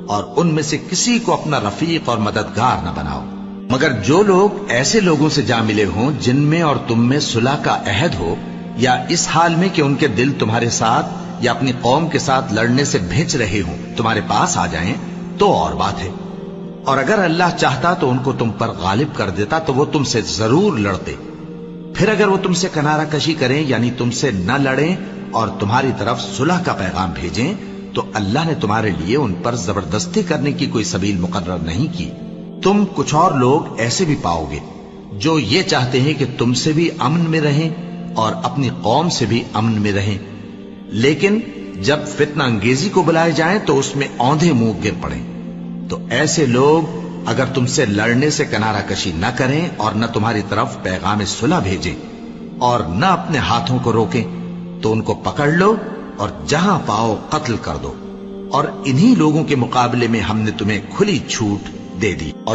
اور ان میں سے کسی کو اپنا رفیق اور مددگار نہ بناؤ، مگر جو لوگ ایسے لوگوں سے جا ملے ہوں جن میں اور تم میں صلح کا عہد ہو، یا اس حال میں کہ ان کے دل تمہارے ساتھ یا اپنی قوم کے ساتھ لڑنے سے بھج رہے ہوں تمہارے پاس آ جائیں تو اور بات ہے، اور اگر اللہ چاہتا تو ان کو تم پر غالب کر دیتا تو وہ تم سے ضرور لڑتے۔ پھر اگر وہ تم سے کنارہ کشی کریں یعنی تم سے نہ لڑیں اور تمہاری طرف صلح کا پیغام بھیجیں تو اللہ نے تمہارے لیے ان پر زبردستی کرنے کی کوئی سبیل مقرر نہیں کی۔ تم کچھ اور لوگ ایسے بھی پاؤ گے جو یہ چاہتے ہیں کہ تم سے بھی امن میں رہیں اور اپنی قوم سے بھی امن میں رہیں، لیکن جب فتنہ انگیزی کو بلائے جائیں تو اس میں اوندھے منہ گر پڑیں۔ تو ایسے لوگ اگر تم سے لڑنے سے کنارہ کشی نہ کریں اور نہ تمہاری طرف پیغام صلح بھیجیں اور نہ اپنے ہاتھوں کو روکیں تو ان کو پکڑ لو اور جہاں پاؤ قتل کر دو، اور انہی لوگوں کے مقابلے میں ہم نے تمہیں کھلی چھوٹ دے دی۔ اور